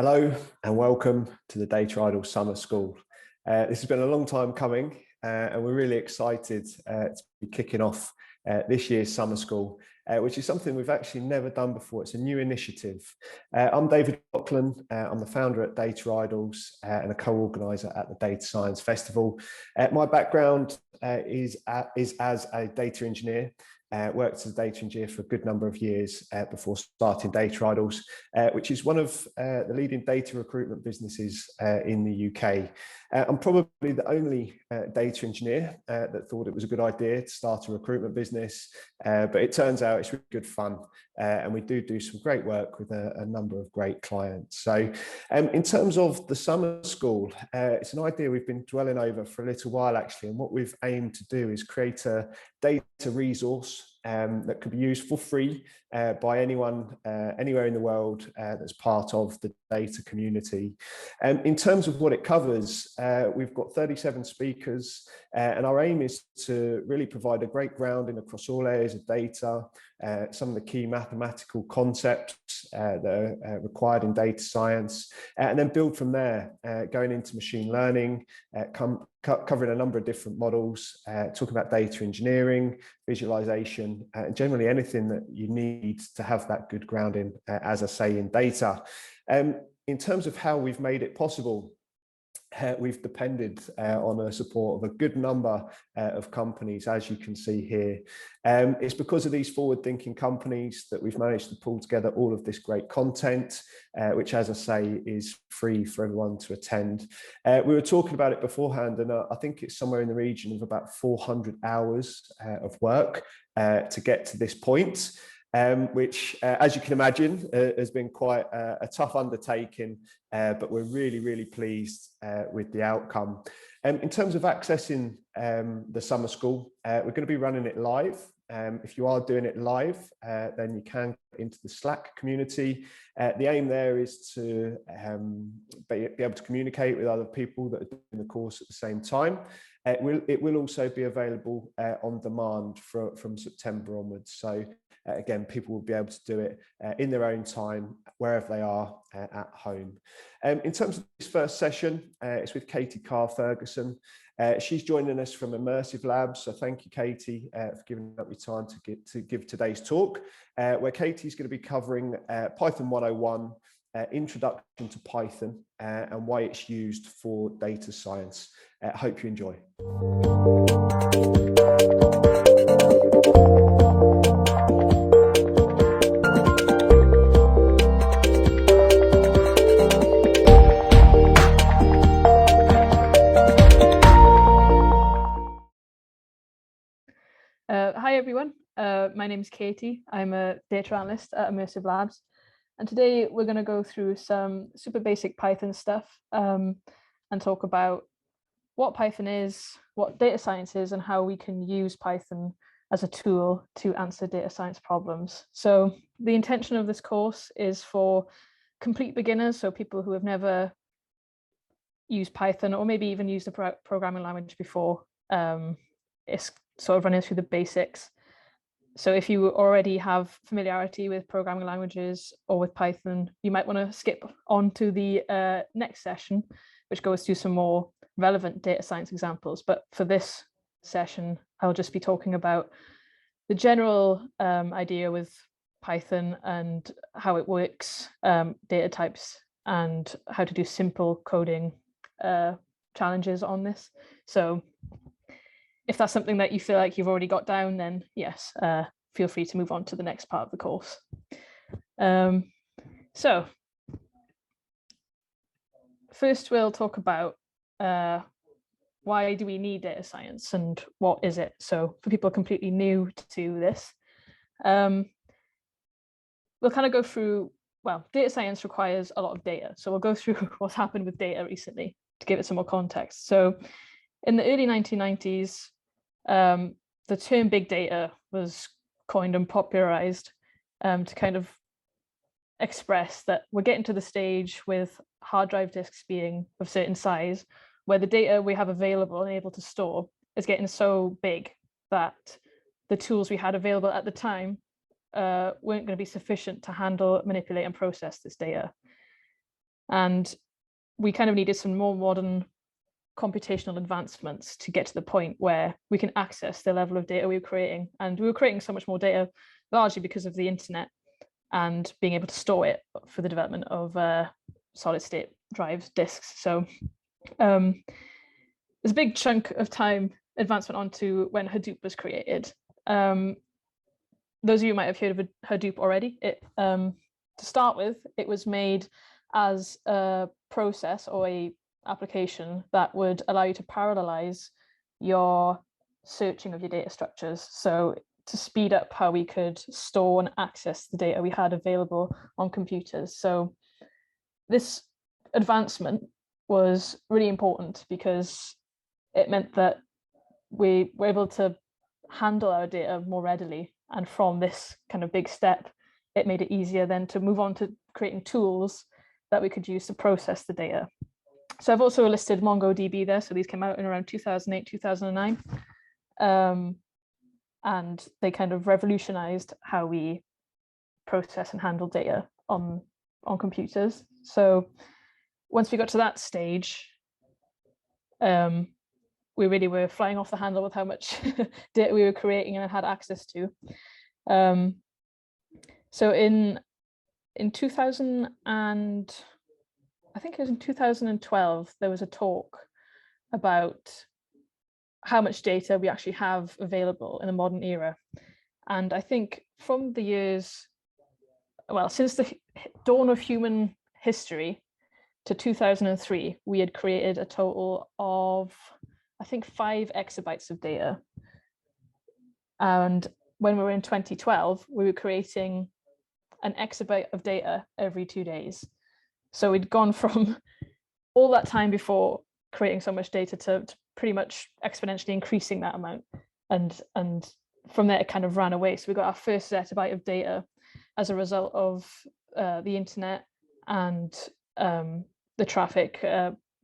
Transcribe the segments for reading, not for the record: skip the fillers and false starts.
Hello and welcome to the Data Idol Summer School. This has been a long time coming and we're really excited to be kicking off this year's Summer School, which is something we've actually never done before. It's a new initiative. I'm David Coughlin. I'm the founder at Data Idols and a co-organiser at the Data Science Festival. My background is as a data engineer. Worked as a data engineer for a good number of years before starting Data Idols, which is one of the leading data recruitment businesses in the UK. I'm probably the only data engineer that thought it was a good idea to start a recruitment business, but it turns out it's really good fun, and we do some great work with a number of great clients. So in terms of the summer school, it's an idea we've been dwelling over for a little while actually, and what we've aimed to do is create a data resource that could be used for free by anyone anywhere in the world that's part of the data community. In terms of what it covers, we've got 37 speakers and our aim is to really provide a great grounding across all areas of data, some of the key mathematical concepts that are required in data science, and then build from there, going into machine learning, covering a number of different models, talking about data engineering, visualization, and generally anything that you need to have that good grounding, as I say, in data. In terms of how we've made it possible, we've depended on the support of a good number of companies, as you can see here. It's because of these forward-thinking companies that we've managed to pull together all of this great content, which, as I say, is free for everyone to attend. We were talking about it beforehand, and I think it's somewhere in the region of about 400 hours of work to get to this point. Which, as you can imagine, has been quite a tough undertaking, but we're really pleased with the outcome. In terms of accessing the summer school, we're going to be running it live. If you are doing it live, then you can get into the Slack community. The aim there is to be able to communicate with other people that are doing the course at the same time. It will also be available on demand from September onwards. So again, people will be able to do it in their own time, wherever they are at home. In terms of this first session, it's with Katie Carr Ferguson. She's joining us from Immersive Labs. So thank you, Katie, for giving up your time to give today's talk, where Katie's going to be covering Python 101, Introduction to Python, and why it's used for data science. Hope you enjoy. Hi everyone, my name is Katie. I'm a data analyst at Immersive Labs, and today we're going to go through some super basic Python stuff and talk about what Python is, what data science is, and how we can use Python as a tool to answer data science problems. So the intention of this course is for complete beginners, so people who have never used Python or maybe even used a programming language before. It's sort of running through the basics. So if you already have familiarity with programming languages or with Python, you might want to skip on to the next session, which goes through some more relevant data science examples. But for this session, I'll just be talking about the general idea with Python and how it works, data types, and how to do simple coding challenges on this. So if that's something that you feel like you've already got down, then yes, feel free to move on to the next part of the course. So first we'll talk about why do we need data science and what is it? So for people completely new to this, we'll kind of go through, well, data science requires a lot of data. So we'll go through what's happened with data recently to give it some more context. So in the early 1990s, the term big data was coined and popularized to kind of express that we're getting to the stage with hard drive disks being of certain size where the data we have available and able to store is getting so big that the tools we had available at the time weren't going to be sufficient to handle, manipulate, and process this data. And we kind of needed some more modern computational advancements to get to the point where we can access the level of data we were creating. And we were creating so much more data largely because of the internet and being able to store it for the development of solid state drives, disks. So there's a big chunk of time advancement onto when Hadoop was created. Those of you might have heard of Hadoop already. To start with, it was made as a process or a application that would allow you to parallelize your searching of your data structures. So to speed up how we could store and access the data we had available on computers. So this advancement was really important because it meant that we were able to handle our data more readily. And from this kind of big step, it made it easier then to move on to creating tools that we could use to process the data. So I've also listed MongoDB there. So these came out in around 2008, 2009. And they kind of revolutionized how we process and handle data on computers. So once we got to that stage, we really were flying off the handle with how much data we were creating and had access to. So in 2000 and I think it was in 2012, there was a talk about how much data we actually have available in the modern era. And I think from the years, well, since the dawn of human history to 2003, we had created a total of, I think, 5 exabytes of data. And when we were in 2012, we were creating an exabyte of data every 2 days. So we'd gone from all that time before creating so much data to pretty much exponentially increasing that amount. And from there, it kind of ran away. So we got our first zettabyte of data as a result of the internet and the traffic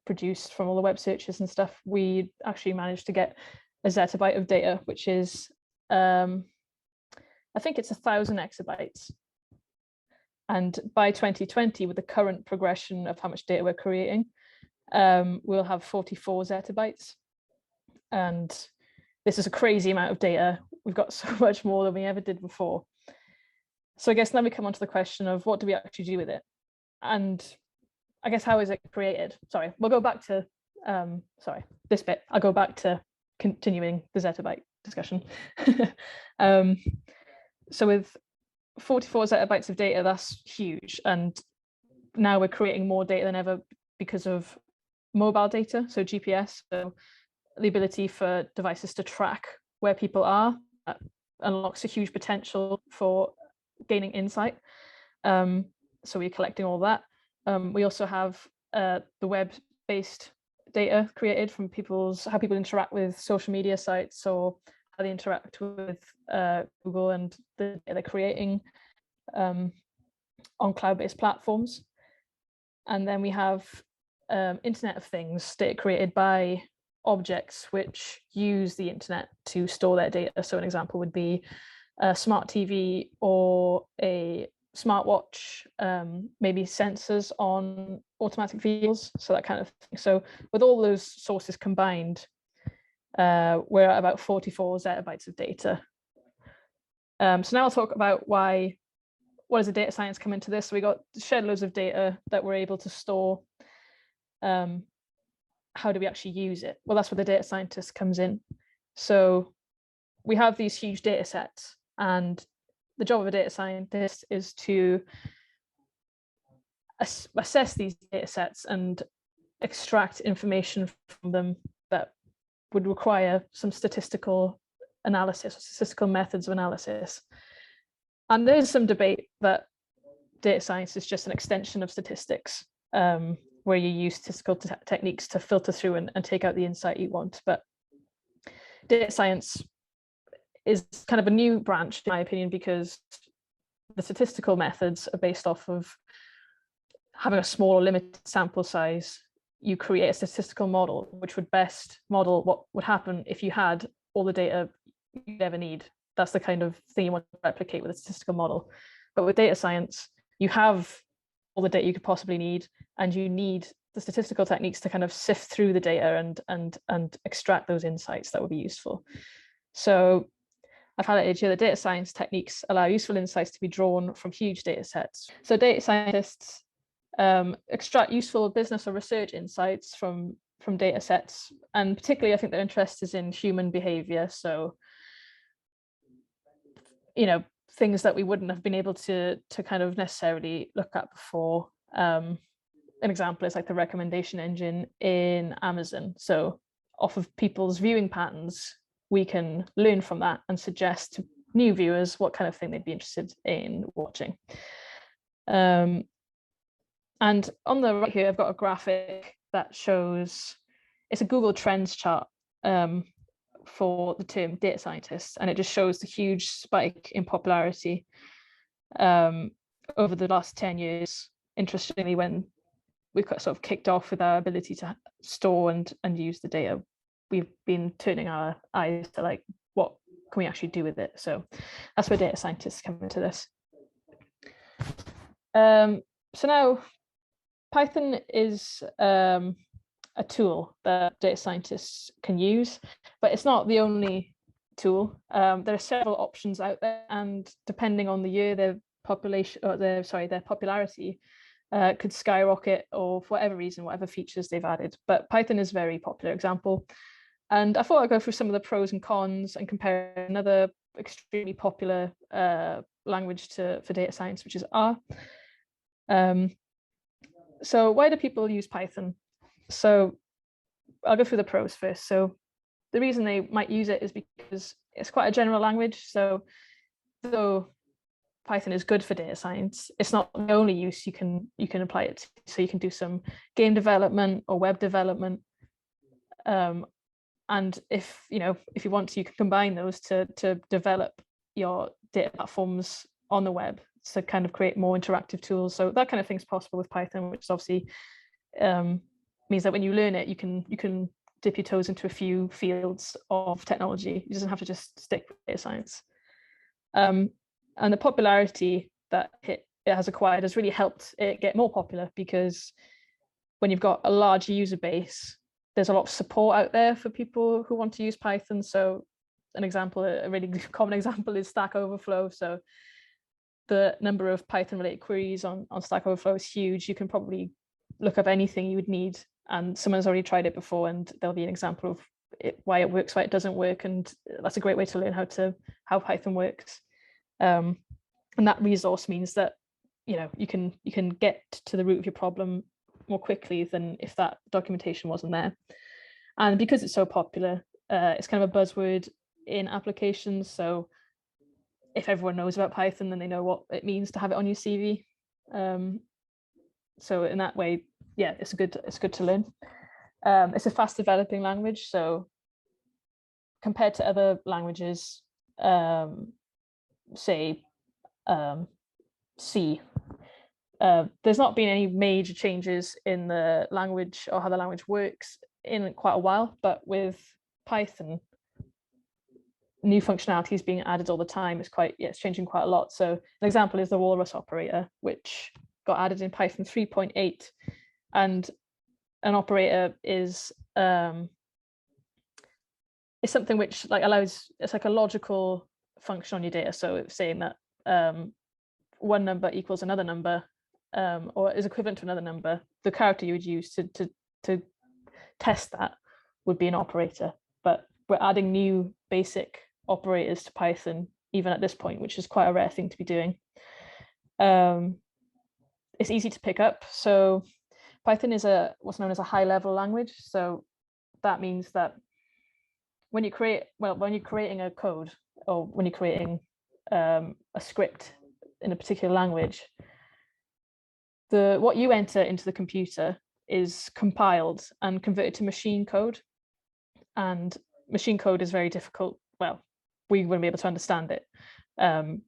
produced from all the web searches and stuff. We actually managed to get a zettabyte of data, which is, I think it's 1,000 exabytes. And by 2020, with the current progression of how much data we're creating, we'll have 44 zettabytes. And this is a crazy amount of data. We've got so much more than we ever did before. So I guess now we come on to the question of what do we actually do with it? And I guess how is it created? Sorry, we'll go back to, this bit. I'll go back to continuing the zettabyte discussion. So with 44 zettabytes of data, that's huge. And now we're creating more data than ever because of mobile data, so GPS, so the ability for devices to track where people are. That unlocks a huge potential for gaining insight. So we're collecting all that. We also have the web-based data created from how people interact with social media sites or how they interact with Google and the data they're creating on cloud-based platforms. And then we have Internet of Things data created by objects which use the internet to store their data. So an example would be a smart TV or a smartwatch, maybe sensors on automatic vehicles, so that kind of thing. So with all those sources combined, we're at about 44 zettabytes of data. So now I'll talk about what does the data science come into this? So we got shed loads of data that we're able to store. How do we actually use it? Well, that's where the data scientist comes in. So we have these huge data sets, and the job of a data scientist is to assess these data sets and extract information from them that would require some statistical analysis or statistical methods of analysis. And there's some debate that data science is just an extension of statistics, where you use statistical techniques to filter through and take out the insight you want. But data science is kind of a new branch, in my opinion, because the statistical methods are based off of having a small or limited sample size. You create a statistical model which would best model what would happen if you had all the data you'd ever need. That's the kind of thing you want to replicate with a statistical model. But with data science, you have all the data you could possibly need, and you need the statistical techniques to kind of sift through the data and extract those insights that would be useful. So I've highlighted here the data science techniques allow useful insights to be drawn from huge data sets. So data scientists extract useful business or research insights from data sets, and particularly I think their interest is in human behavior. So, you know, things that we wouldn't have been able to kind of necessarily look at before. An example is like the recommendation engine in Amazon. So off of people's viewing patterns, we can learn from that and suggest to new viewers what kind of thing they'd be interested in watching. And on the right here, I've got a graphic that shows, it's a Google Trends chart for the term data scientist, and it just shows the huge spike in popularity over the last 10 years. Interestingly, when we sort of kicked off with our ability to store and use the data, we've been turning our eyes to like, what can we actually do with it? So that's where data scientists come into this. So now Python is a tool that data scientists can use, but it's not the only tool. There are several options out there, and depending on the year, their popularity could skyrocket, or for whatever reason, whatever features they've added. But Python is a very popular example. And I thought I'd go through some of the pros and cons and compare another extremely popular language for data science, which is R. So why do people use Python? So I'll go through the pros first. So the reason they might use it is because it's quite a general language. So though Python is good for data science, it's not the only use you can apply it to. So you can do some game development or web development. And if you want to, you can combine those to develop your data platforms on the web to kind of create more interactive tools. So that kind of thing is possible with Python, which obviously means that when you learn it, you can dip your toes into a few fields of technology. You doesn't have to just stick with data science. And the popularity that it has acquired has really helped it get more popular, because when you've got a large user base, there's a lot of support out there for people who want to use Python. So an example, a really common example, is Stack Overflow. So the number of Python related queries on Stack Overflow is huge. You can probably look up anything you would need, and someone's already tried it before, and there'll be an example of why it works, why it doesn't work. And that's a great way to learn how Python works. And that resource means that you can get to the root of your problem more quickly than if that documentation wasn't there. And because it's so popular, it's kind of a buzzword in applications. So if everyone knows about Python, then they know what it means to have it on your CV. So in that way, yeah, it's good to learn. It's a fast developing language. So compared to other languages, say C, there's not been any major changes in the language or how the language works in quite a while, but with Python, new functionality is being added all the time. It's changing quite a lot. So an example is the walrus operator, which got added in Python 3.8, and an operator is something which it's like a logical function on your data. So it's saying that one number equals another number, or is equivalent to another number. The character you would use to test that would be an operator. But we're adding new basic operators to Python even at this point, which is quite a rare thing to be doing. It's easy to pick up. So Python is what's known as a high-level language. So that means that when you're creating a code, or when you're creating a script in a particular language, what you enter into the computer is compiled and converted to machine code. And machine code is very difficult. Well, we wouldn't be able to understand it. And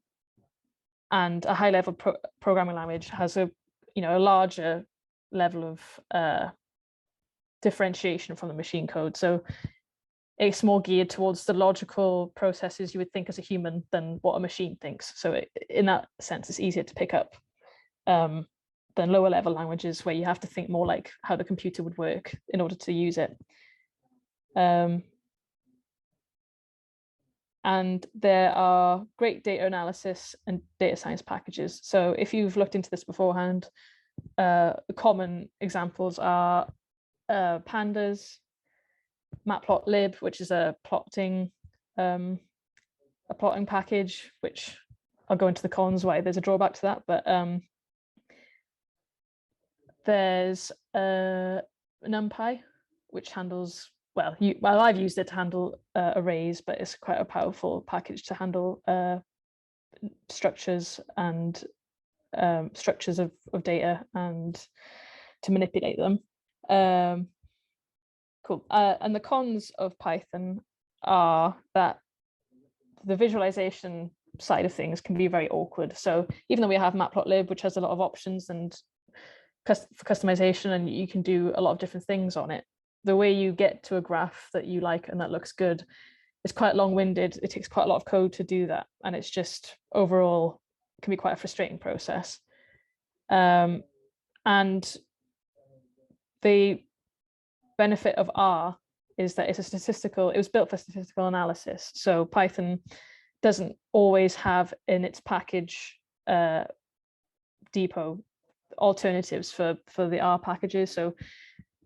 a high-level programming language has a larger level of differentiation from the machine code. So it's more geared towards the logical processes you would think as a human than what a machine thinks. So in that sense, it's easier to pick up. than lower level languages where you have to think more like how the computer would work in order to use it. And there are great data analysis and data science packages. So if you've looked into this beforehand, common examples are pandas, matplotlib, which is a plotting package, which I'll go into the cons why there's a drawback to that, but there's NumPy, which handles, well, I've used it to handle arrays, but it's quite a powerful package to handle structures and structures of data and to manipulate them. Cool. And the cons of Python are that the visualization side of things can be very awkward. So even though we have matplotlib, which has a lot of options and for customization, and you can do a lot of different things on it, the way you get to a graph that you like and that looks good is quite long-winded. It takes quite a lot of code to do that, and it's just overall can be quite a frustrating process. And the benefit of R is that it was built for statistical analysis. So Python doesn't always have in its package depot alternatives for the R packages. So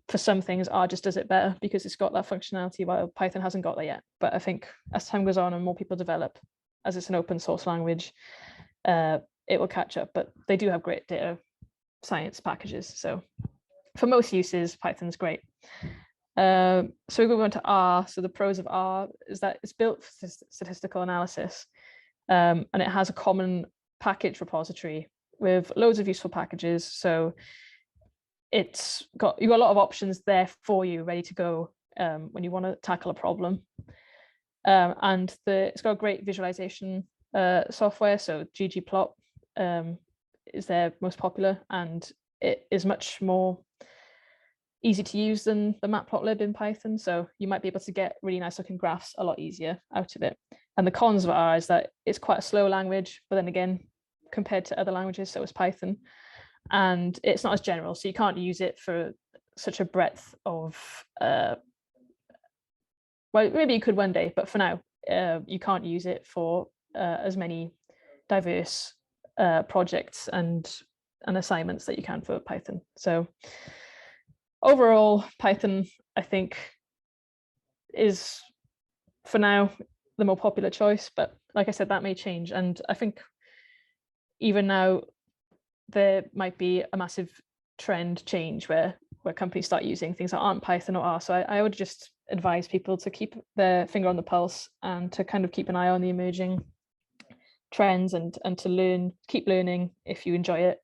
for some things, R just does it better because it's got that functionality, while Python hasn't got that yet. But I think as time goes on and more people develop, as it's an open source language, it will catch up. But they do have great data science packages. So for most uses, Python's great. So we go on to R. So the pros of R is that it's built for statistical analysis, and it has a common package repository with loads of useful packages. So you've got a lot of options there for you, ready to go when you want to tackle a problem. And it's got great visualization software. So ggplot is their most popular, and it is much more easy to use than the matplotlib in Python. So you might be able to get really nice looking graphs a lot easier out of it. And the cons of R is that it's quite a slow language, but then again, compared to other languages, so is Python. And it's not as general, so you can't use it for such a breadth of, well, maybe you could one day, but for now, you can't use it for as many diverse projects and assignments that you can for Python. So overall, Python, I think, is for now the more popular choice, but like I said, that may change. And I think even now there might be a massive trend change where companies start using things that aren't Python or R. So I would just advise people to keep their finger on the pulse and to kind of keep an eye on the emerging trends and to keep learning if you enjoy it.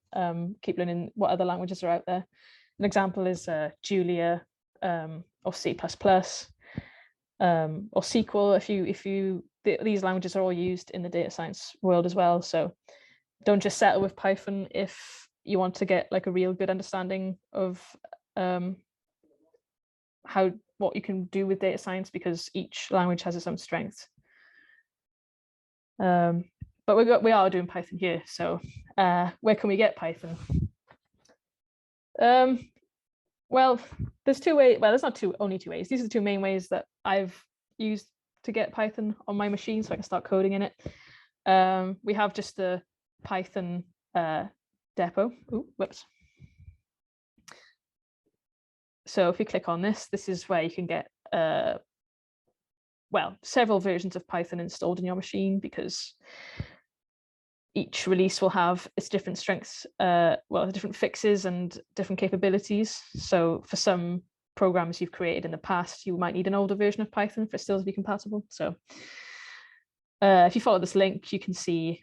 Keep learning what other languages are out there. An example is Julia or C++, or SQL. These languages are all used in the data science world as well. So don't just settle with Python if you want to get like a real good understanding of what you can do with data science, because each language has its own strengths. But we are doing Python here. So where can we get Python? Well, there's two ways. Well, there's not only two ways. These are the two main ways that I've used to get Python on my machine so I can start coding in it. We have just the Python depot. Ooh, whoops. So if you click on this is where you can get several versions of Python installed in your machine, because each release will have its different strengths, different fixes and different capabilities. So for some programs you've created in the past, you might need an older version of Python for it still to be compatible. So if you follow this link, you can see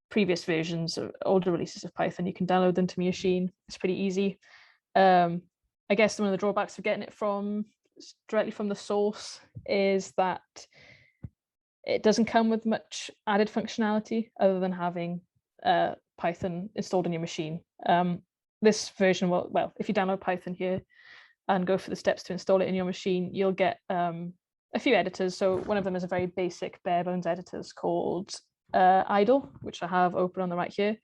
previous versions of older releases of Python. You can download them to your machine. It's pretty easy. I guess one of the drawbacks of getting it directly from the source is that it doesn't come with much added functionality other than having Python installed in your machine. This version will, if you download Python here and go through the steps to install it in your machine, you'll get a few editors. So one of them is a very basic bare bones editor called idle, which I have open on the right here.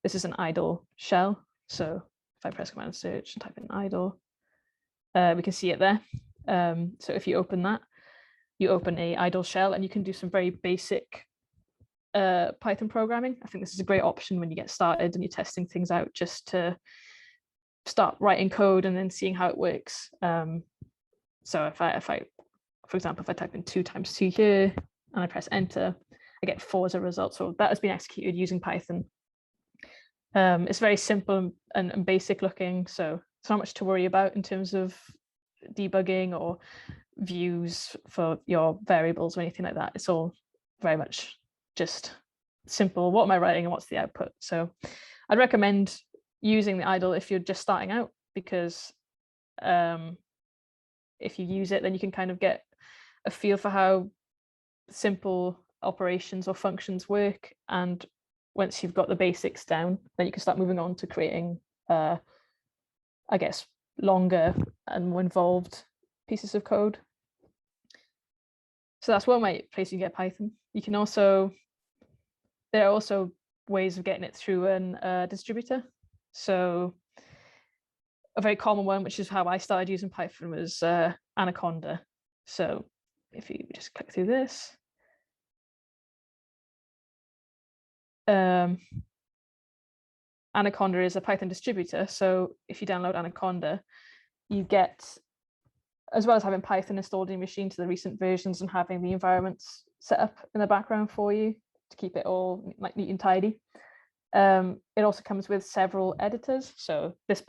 This is an idle shell. So if I press Command search and type in idle, we can see it there. So if you open that, you open a idle shell, and you can do some very basic Python programming. I think this is a great option when you get started and you're testing things out, just to start writing code and then seeing how it works. So if I, for example, if I type in 2 times 2 here and I press enter, I get 4 as a result. So that has been executed using Python. It's very simple and basic looking, so it's not much to worry about in terms of debugging or views for your variables or anything like that. It's all very much just simple. What am I writing and what's the output? So I'd recommend using the idle if you're just starting out, because if you use it, then you can kind of get a feel for how simple operations or functions work. And once you've got the basics down, then you can start moving on to creating, I guess, longer and more involved pieces of code. So that's one place you get Python. You can also, there are also ways of getting it through a distributor. So a very common one, which is how I started using Python, was Anaconda. So if you just click through this, Anaconda is a Python distributor. So if you download Anaconda, you get, as well as having Python installed in your machine to the recent versions and having the environments set up in the background for you to keep it all like neat and tidy. It also comes with several editors. So this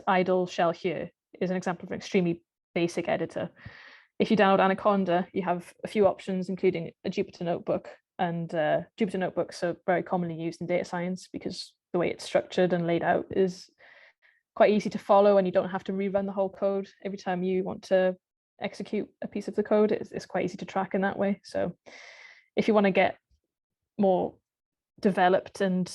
idle shell here is an example of an extremely basic editor. If you download Anaconda, you have a few options, including a Jupyter notebook. And Jupyter notebooks are very commonly used in data science because the way it's structured and laid out is quite easy to follow, and you don't have to rerun the whole code every time you want to execute a piece of the code. It's quite easy to track in that way. So if you want to get more developed and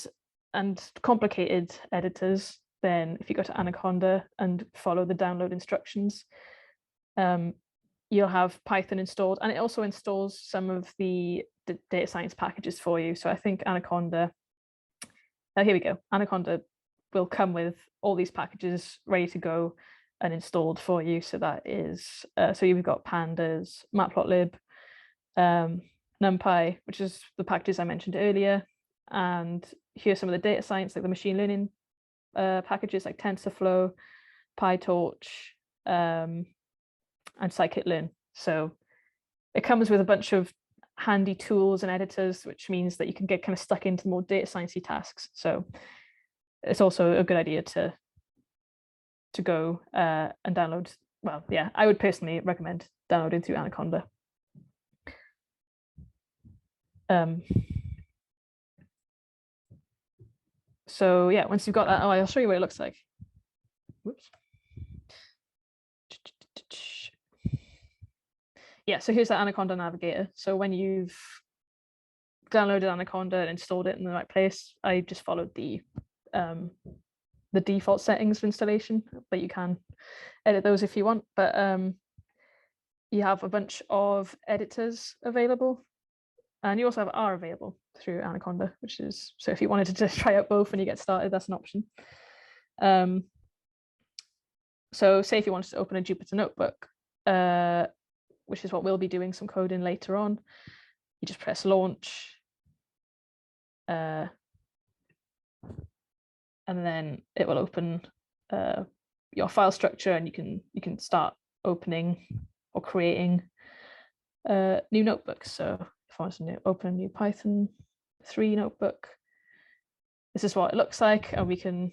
complicated editors, then if you go to Anaconda and follow the download instructions, you'll have Python installed, and it also installs some of the data science packages for you. So I think Anaconda, here we go. Anaconda will come with all these packages ready to go and installed for you. So that is, so you've got pandas, matplotlib, numpy, which is the packages I mentioned earlier. And here's some of the data science, like the machine learning packages like TensorFlow, PyTorch, and scikit-learn. So it comes with a bunch of handy tools and editors, which means that you can get kind of stuck into more data sciencey tasks. So it's also a good idea to go and download. Well, yeah, I would personally recommend downloading through Anaconda. So yeah, once you've got that, I'll show you what it looks like. Whoops. Yeah, so here's the Anaconda navigator. So when you've downloaded Anaconda and installed it in the right place, I just followed the default settings for installation, but you can edit those if you want. But you have a bunch of editors available, and you also have R available through Anaconda, which is, so if you wanted to just try out both when you get started, that's an option. So say if you wanted to open a Jupyter notebook, which is what we'll be doing some code in later on, you just press launch, and then it will open your file structure, and you can start opening or creating new notebooks. So if I want to open a new Python 3 notebook, this is what it looks like, and we can,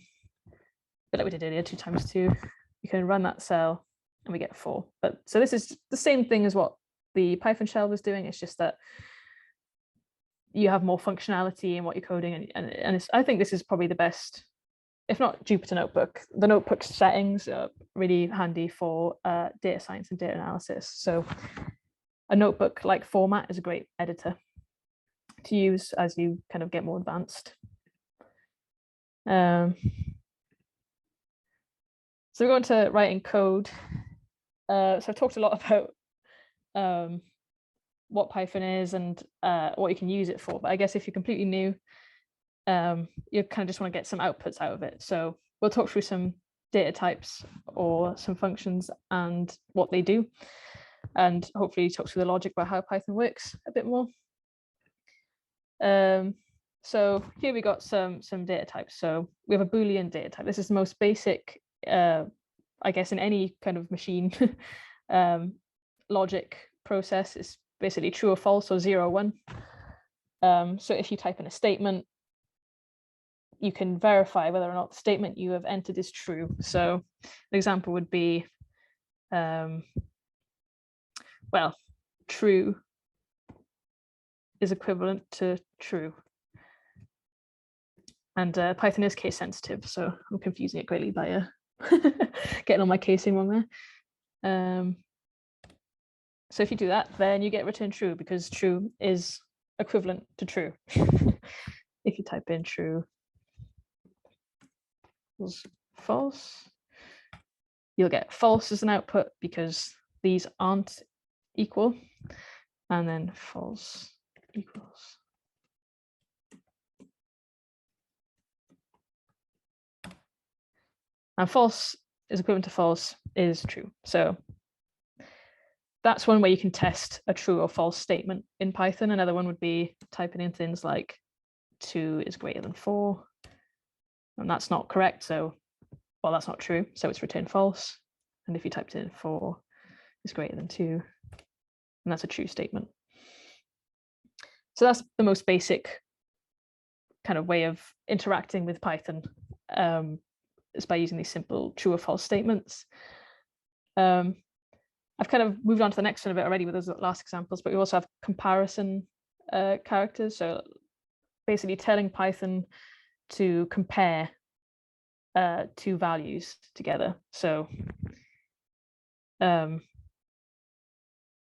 like we did earlier, 2 times 2, you can run that cell and we get 4. But so this is the same thing as what the Python shell was doing. It's just that you have more functionality in what you're coding, and it's, I think this is probably the best, if not Jupyter notebook. The notebook settings are really handy for data science and data analysis. So a notebook like format is a great editor to use as you kind of get more advanced. So we're going to writing code. So I've talked a lot about what Python is and what you can use it for. But I guess if you're completely new, you kind of just want to get some outputs out of it. So we'll talk through some data types or some functions and what they do, and hopefully talk through the logic about how Python works a bit more. So here we got some data types. So we have a Boolean data type. This is the most basic, I guess, in any kind of machine logic process. It's basically true or false or 0 or 1. So if you type in a statement, you can verify whether or not the statement you have entered is true. So an example would be, well, true is equivalent to true. And Python is case sensitive, so I'm confusing it greatly by getting all my casing wrong there. So if you do that, then you get return true, because true is equivalent to true. If you type in true equals false, you'll get false as an output because these aren't equal, and then false equals. And false is equivalent to false is true. So that's one way you can test a true or false statement in Python. Another one would be typing in things like 2 is greater than 4. And that's not correct. So, well, that's not true. So it's returned false. And if you typed in 4 is greater than 2, and that's a true statement. So that's the most basic kind of way of interacting with Python, is by using these simple true or false statements. I've kind of moved on to the next one a bit already with those last examples, but we also have comparison characters. So basically telling Python to compare two values together. So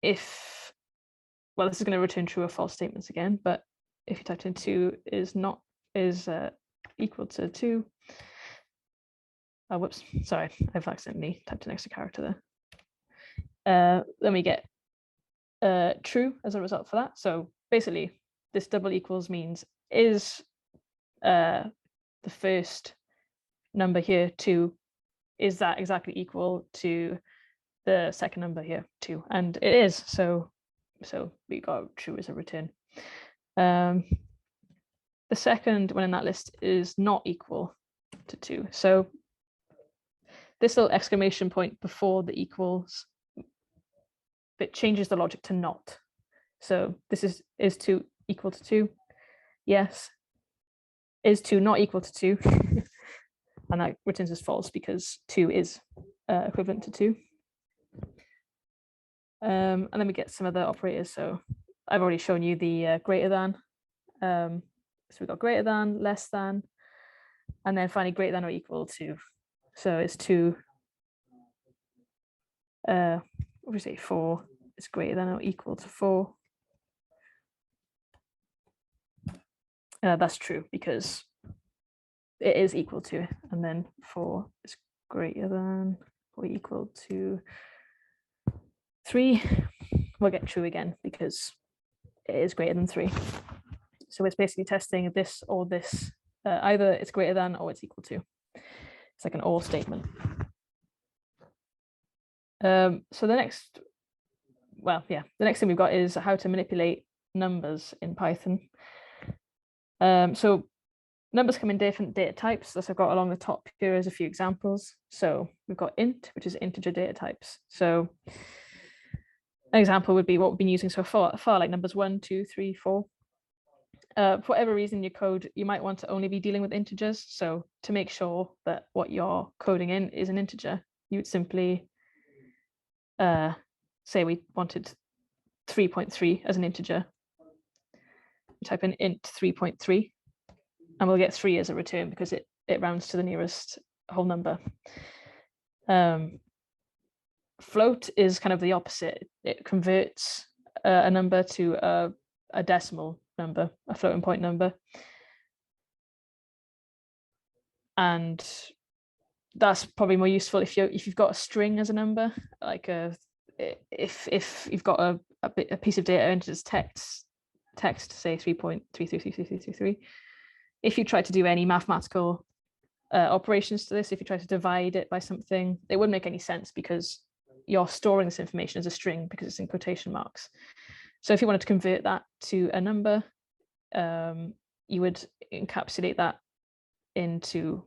if, well, this is going to return true or false statements again, but if you typed in 2 is equal to 2, whoops, sorry, I've accidentally typed an extra character there. Then we get true as a result for that. So basically, this double equals means is the first number here 2, is that exactly equal to the second number here 2? And it is. So we got true as a return. The second one in that list is not equal to 2. So this little exclamation point before the equals, it changes the logic to not. So this is 2 equal to 2? Yes. Is 2 not equal to 2? And that returns as false because 2 is equivalent to 2. And then we get some other operators. So I've already shown you the greater than. So we've got greater than, less than, and then finally greater than or equal to. So it's 2, what do we say, 4 is greater than or equal to 4. That's true because it is equal to, and then 4 is greater than or equal to 3. We'll get true again because it is greater than 3. So it's basically testing this or this, either it's greater than or it's equal to. It's like an or statement. So the next thing we've got is how to manipulate numbers in Python. So numbers come in different data types. As I've got along the top here is a few examples. So we've got int, which is integer data types. So an example would be what we've been using so far, like numbers 1, 2, 3, 4. For whatever reason, your code, you might want to only be dealing with integers. So to make sure that what you're coding in is an integer, you would simply say we wanted 3.3 as an integer. We type in int 3.3, and we'll get 3 as a return because it rounds to the nearest whole number. Float is kind of the opposite. It converts a number to a decimal number, a floating point number. And that's probably more useful if you've got a string as a number, like if you've got a piece of data entered as text, say 3.333333, if you try to do any mathematical operations to this, if you try to divide it by something, it wouldn't make any sense because you're storing this information as a string because it's in quotation marks. So if you wanted to convert that to a number, you would encapsulate that into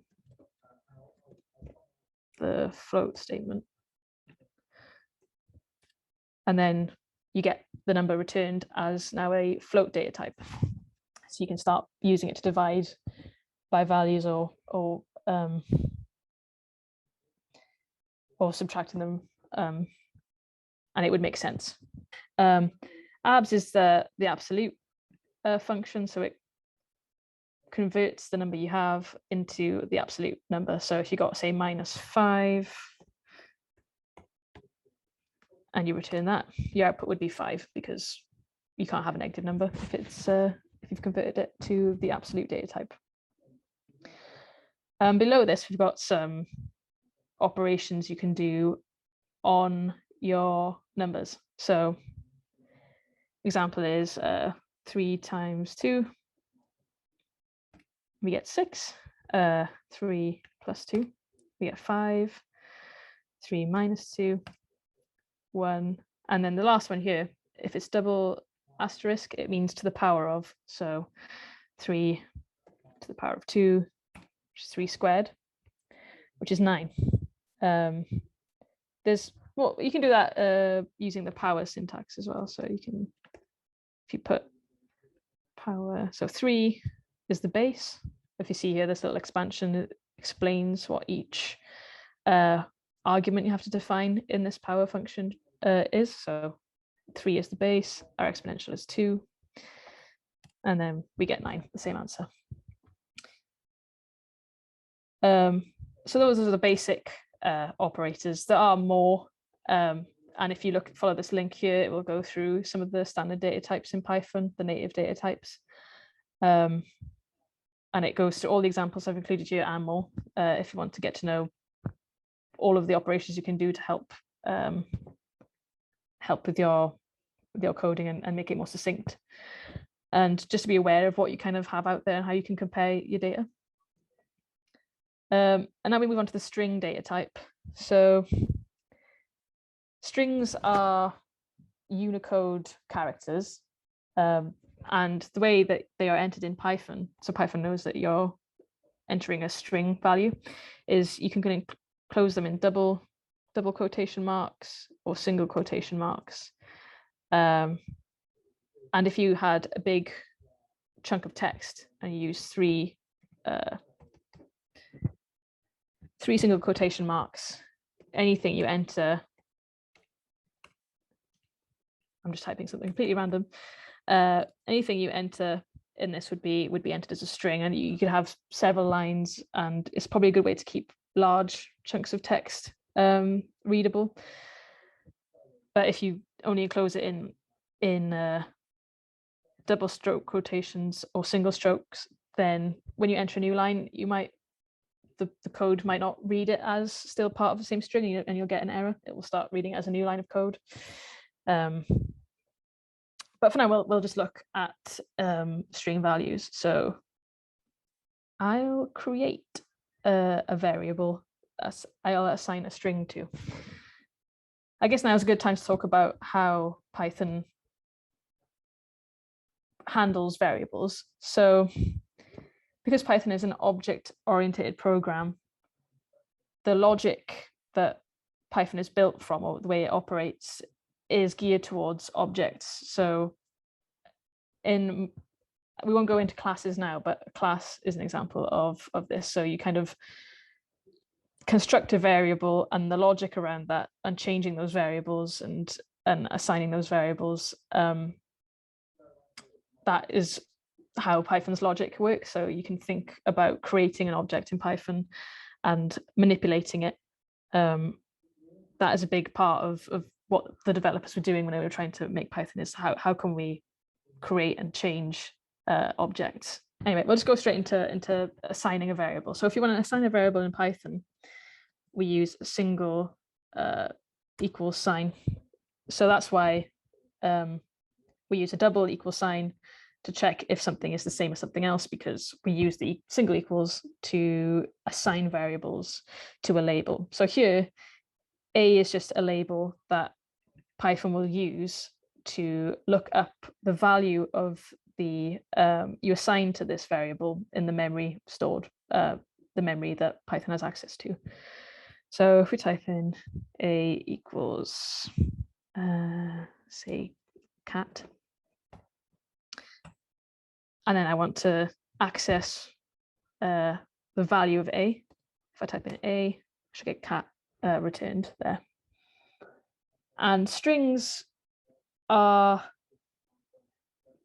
the float statement. And then you get the number returned as now a float data type. So you can start using it to divide by values or subtracting them, and it would make sense. Abs is the absolute function, so it converts the number you have into the absolute number. So if you got, say, -5 and you return that, your output would be 5 because you can't have a negative number if it's if you've converted it to the absolute data type. Below this, we've got some operations you can do on your numbers. So example is 3 times 2, we get 6. 3 plus 2, we get 5. 3 minus 2, 1. And then the last one here, if it's double asterisk, it means to the power of. So 3 to the power of 2, which is 3 squared, which is 9. You can do that using the power syntax as well. So you can, if you put power, so 3 is the base. If you see here, this little expansion, it explains what each argument you have to define in this power function is. So 3 is the base, our exponential is 2, and then we get 9, the same answer. So those are the basic operators. There are more, and if you follow this link here, it will go through some of the standard data types in Python, the native data types. And it goes through all the examples I've included here and more, if you want to get to know all of the operations you can do to help with your coding and make it more succinct. And just to be aware of what you kind of have out there and how you can compare your data. And now we move on to the string data type. So strings are Unicode characters. And the way that they are entered in Python, so Python knows that you're entering a string value, is you can close them in double quotation marks or single quotation marks. And if you had a big chunk of text and you use three single quotation marks, anything you enter, I'm just typing something completely random, anything you enter in this would be entered as a string, and you could have several lines, and it's probably a good way to keep large chunks of text readable. But if you only enclose it in double stroke quotations or single strokes, then when you enter a new line, the code might not read it as still part of the same string, and you'll get an error. It will start reading it as a new line of code. But for now, we'll just look at string values. So I'll create a variable I'll assign a string to. I guess now is a good time to talk about how Python handles variables. So because Python is an object-oriented program, the logic that Python is built from, or the way it operates, is geared towards objects. So we won't go into classes now, but a class is an example of this. So you kind of construct a variable, and the logic around that, and changing those variables and assigning those variables, that is how Python's logic works. So you can think about creating an object in Python and manipulating it. That is a big part of what the developers were doing when they were trying to make Python, is how can we create and change objects. Anyway, we'll just go straight into assigning a variable. So if you want to assign a variable in Python, we use a single equals sign So that's why we use a double equal sign to check if something is the same as something else, because we use the single equals to assign variables to a label. So here, A is just a label that Python will use to look up the value of the you assign to this variable in the memory stored, the memory that Python has access to. So if we type in A equals, say, cat, and then I want to access the value of A. If I type in A, I should get cat returned there. And strings are,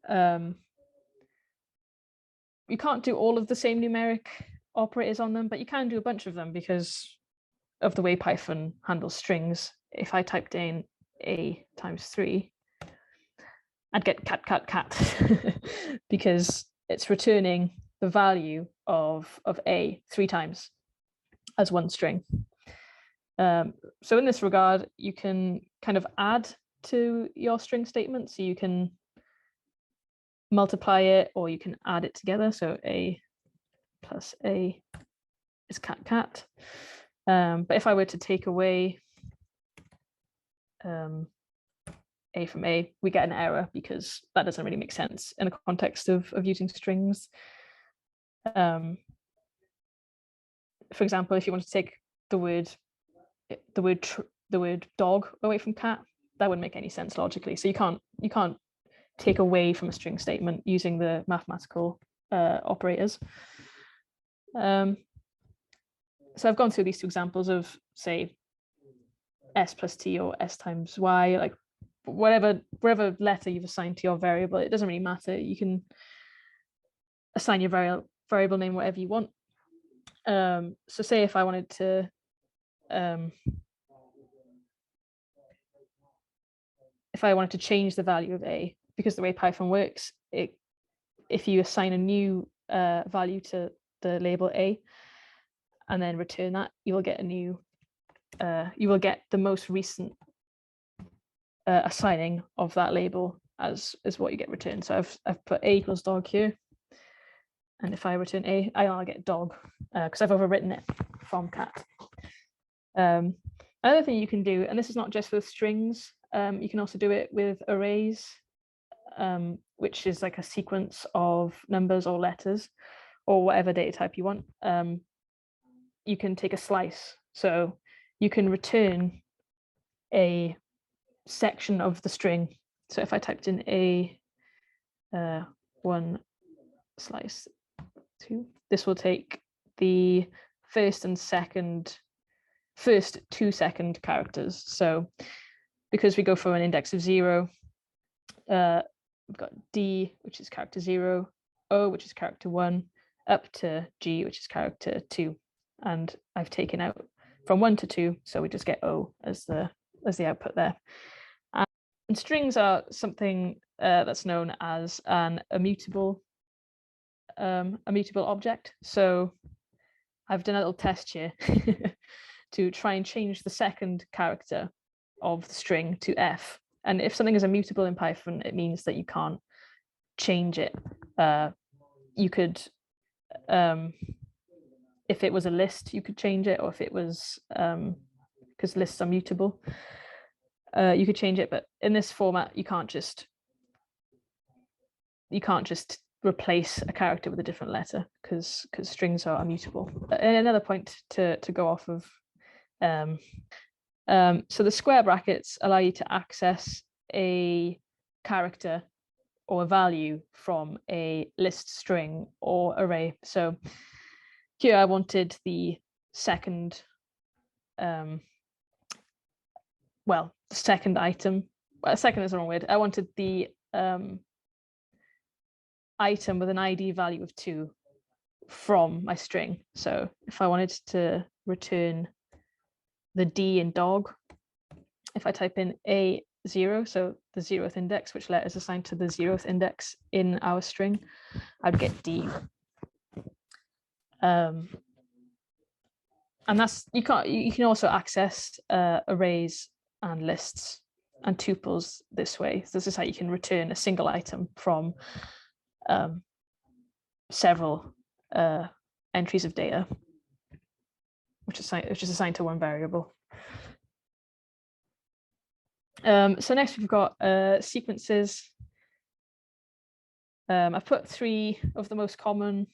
you can't do all of the same numeric operators on them, but you can do a bunch of them because of the way Python handles strings. If I typed in A times 3, I'd get cat, cat, cat, because it's returning the value of A 3 times as one string. So in this regard, you can kind of add to your string statement. So you can multiply it or you can add it together. So A plus A is cat, cat. But if I were to take away A from A, we get an error because that doesn't really make sense in the context of using strings. For example, if you want to take the word dog away from cat, that wouldn't make any sense logically. So you can't take away from a string statement using the mathematical operators. So I've gone through these two examples of, say, S plus T or S times Y, like whatever letter you've assigned to your variable, it doesn't really matter. You can assign your variable name whatever you want. So say if I wanted to change the value of A, because the way Python works, if you assign a new value to the label A and then return that, you will get a new, you will get the most recent assigning of that label as what you get returned. So I've put A equals dog here, and if I return A, I'll get dog because I've overwritten it from cat. Another thing you can do, and this is not just with strings, you can also do it with arrays, which is like a sequence of numbers or letters or whatever data type you want. You can take a slice, so you can return a section of the string. So if I typed in A 1 slice 2, this will take the first 2 second characters. So because we go from an index of 0, we've got D, which is character 0, O, which is character 1, up to G, which is character 2. And I've taken out from 1 to 2, so we just get O as the output there. And strings are something that's known as an immutable object. So I've done a little test here to try and change the second character of the string to F. And if something is immutable in Python, it means that you can't change it. You could, if it was a list, you could change it, or if it was, because lists are mutable, you could change it. But in this format, you can't just replace a character with a different letter because strings are immutable. And another point to go off of. So the square brackets allow you to access a character or a value from a list, string, or array. So here I wanted the second, second item. Well, second is the wrong word. I wanted the item with an ID value of 2 from my string. So if I wanted to return the D in dog, if I type in A0, so the 0th index, which letter is assigned to the 0th index in our string, I'd get D. And that's, you can also access arrays and lists and tuples this way. So this is how you can return a single item from several entries of data, which is assigned to one variable. So next we've got sequences. I've put 3 of the most common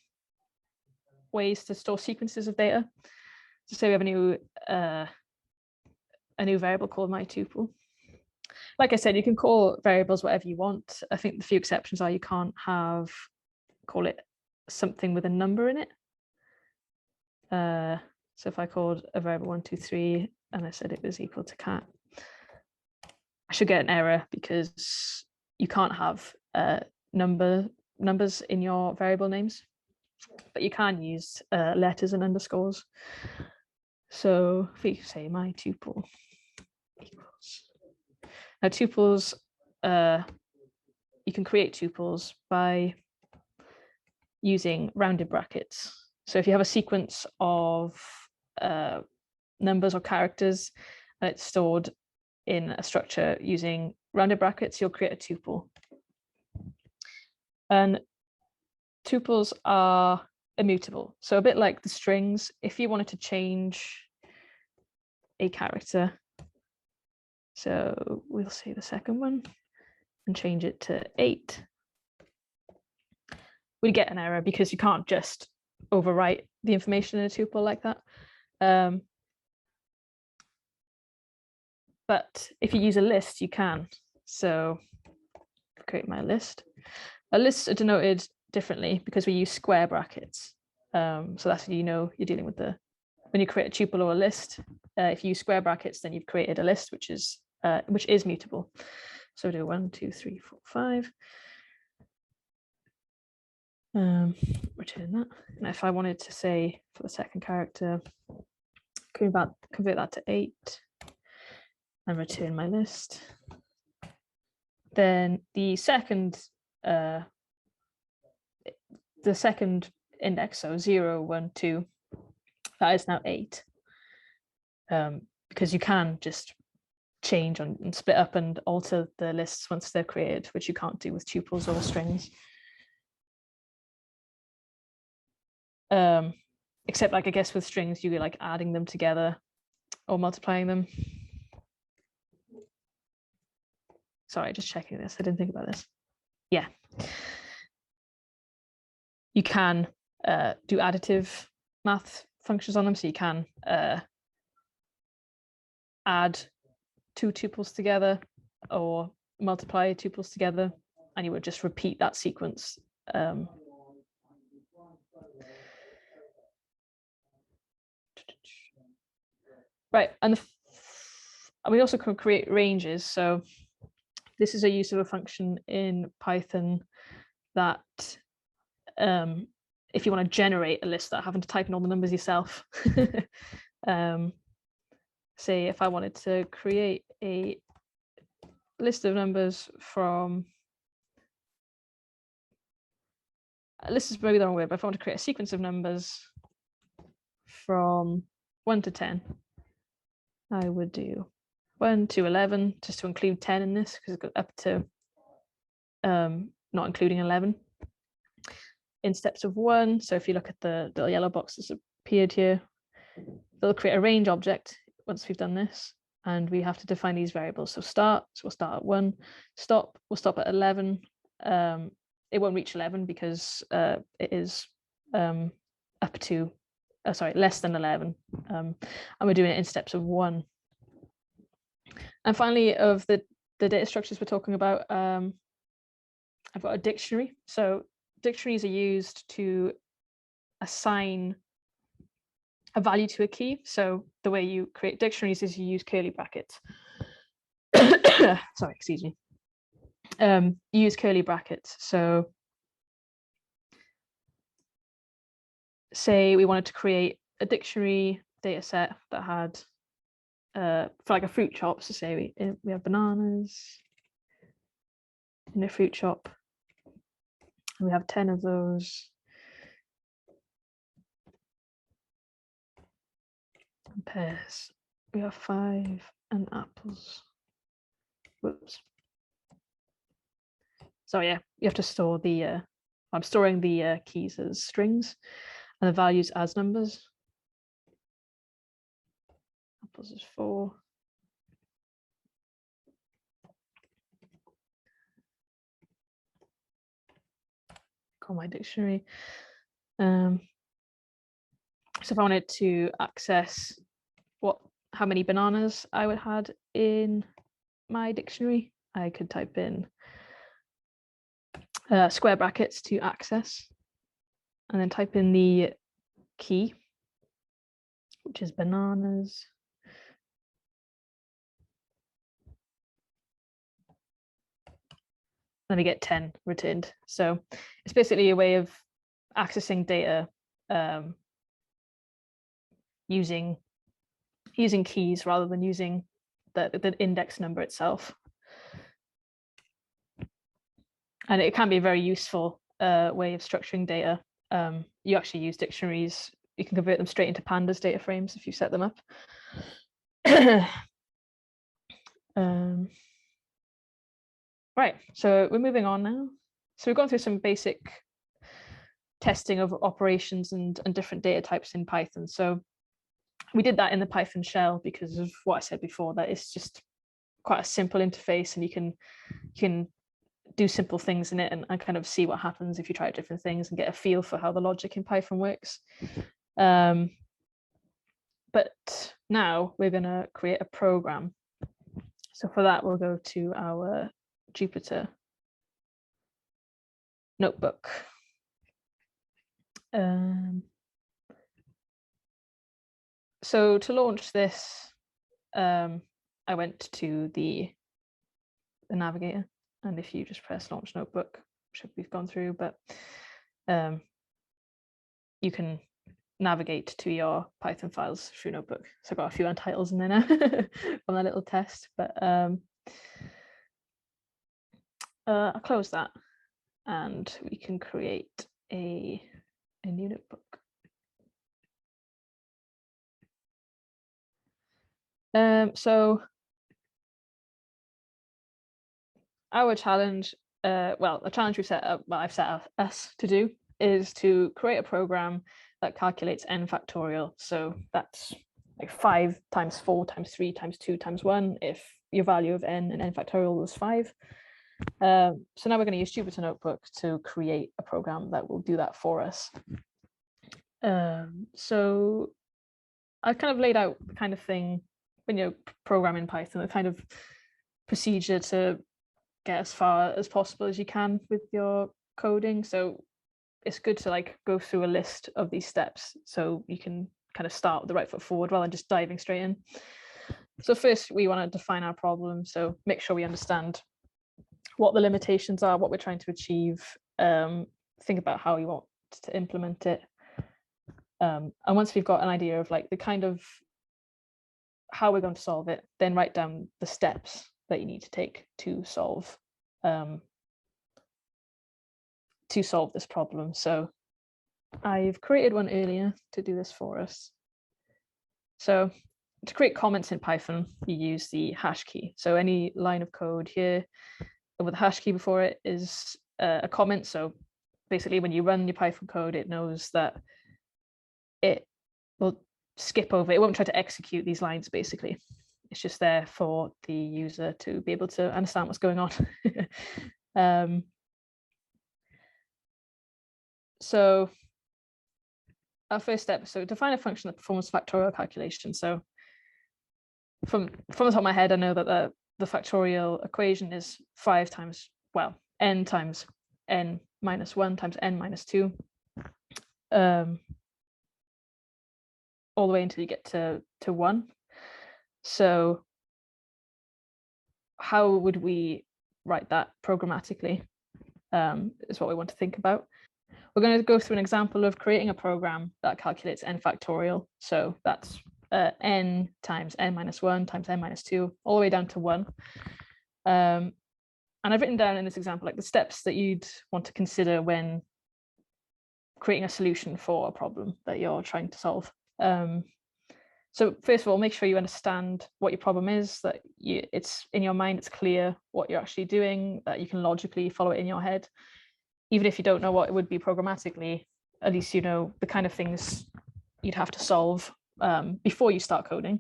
ways to store sequences of data. So say we have a new variable called myTuple. Like I said, you can call variables whatever you want. I think the few exceptions are you can't call it something with a number in it. So if I called a variable 1, 2, 3, and I said it was equal to cat, I should get an error because you can't have numbers in your variable names, but you can use letters and underscores. So if we say myTuple equals, now tuples, you can create tuples by using rounded brackets. So if you have a sequence of numbers or characters and it's stored in a structure using rounded brackets, you'll create a tuple. And tuples are immutable. So a bit like the strings, if you wanted to change a character, so we'll say the second one and change it to 8, we'd get an error because you can't just overwrite the information in a tuple like that. But if you use a list, you can. So create my list. Lists are denoted differently because we use square brackets. So that's how you know you're dealing with when you create a tuple or a list. If you use square brackets, then you've created a list which is mutable. So do 1, 2, 3, 4, 5. Return that. And if I wanted to say for the second character, convert that to 8 and return my list, then the second index, so 0, 1, 2, that is now 8, because you can just change and split up and alter the lists once they're created, which you can't do with tuples or strings. Except like I guess with strings you like adding them together or multiplying them. Sorry, just checking this. I didn't think about this. Yeah. You can do additive math functions on them. So you can add 2 tuples together or multiply tuples together, and you would just repeat that sequence. Right, and we also can create ranges. So this is a use of a function in Python that if you want to generate a list without having to type in all the numbers yourself, say if I wanted to create a list of numbers from, a list is maybe the wrong word, but if I want to create a sequence of numbers from 1 to 10, I would do 1 to 11, just to include 10 in this, because it goes up to not including 11 in steps of 1. So if you look at the little yellow box that's appeared here, they'll create a range object once we've done this, and we have to define these variables. So start, so we'll start at 1, stop, we'll stop at 11. It won't reach 11 because it is up to, less than 11, and we're doing it in steps of 1. And finally, of the data structures we're talking about, I've got a dictionary. So dictionaries are used to assign a value to a key. So the way you create dictionaries is you use curly brackets. Sorry, excuse me. You use curly brackets. So say we wanted to create a dictionary data set that had for like a fruit shop. So say we have bananas in a fruit shop. And we have 10 of those. And pears. We have 5, and apples. Whoops. So yeah, you have to store the, I'm storing the keys as strings and the values as numbers. Apples is 4. Call my dictionary. So if I wanted to access how many bananas I would had in my dictionary, I could type in square brackets to access, and then type in the key, which is bananas. Then we get 10 returned. So it's basically a way of accessing data using keys rather than using the index number itself. And it can be a very useful way of structuring data. You actually use dictionaries. You can convert them straight into pandas data frames if you set them up. Right, so we're moving on now. So we've gone through some basic testing of operations and different data types in Python. So we did that in the Python shell because of what I said before, that it's just quite a simple interface, and you can do simple things in it and kind of see what happens if you try different things and get a feel for how the logic in Python works. But now we're going to create a program. So for that, we'll go to our Jupyter notebook. So to launch this, I went to the navigator, and if you just press launch notebook, which we've gone through, but you can navigate to your Python files through notebook. So I've got a few untitles in there now from that little test, but I'll close that and we can create a new notebook. So our challenge, the challenge we've set up, I've set up us to do, is to create a program that calculates n factorial. So that's like 5 times 4 times 3 times 2 times 1 if your value of n and n factorial was 5. So now we're going to use Jupyter Notebook to create a program that will do that for us. So I kind of laid out the kind of thing when you program in Python, the kind of procedure to get as far as possible as you can with your coding. So it's good to like go through a list of these steps so you can kind of start with the right foot forward rather than just diving straight in. So first we want to define our problem. So make sure we understand what the limitations are, what we're trying to achieve, think about how you want to implement it. And once we've got an idea of like the kind of how we're going to solve it, then write down the steps that you need to take to solve this problem. So I've created one earlier to do this for us. So to create comments in Python, you use the hash key. So any line of code here with a hash key before it is a comment. So basically when you run your Python code, it knows that it will skip over, it won't try to execute these lines basically. It's just there for the user to be able to understand what's going on. So our first step, so define a function that performs factorial calculation. So from the top of my head, I know that the factorial equation is 5 times, well, n times n minus 1 times n minus 2, all the way until you get to 1. So how would we write that programmatically is what we want to think about. We're going to go through an example of creating a program that calculates n factorial. So that's n times n minus 1 times n minus 2, all the way down to 1. And I've written down in this example like the steps that you'd want to consider when creating a solution for a problem that you're trying to solve. So first of all, make sure you understand what your problem is, that it's in your mind, it's clear what you're actually doing, that you can logically follow it in your head. Even if you don't know what it would be programmatically, at least you know the kind of things you'd have to solve before you start coding.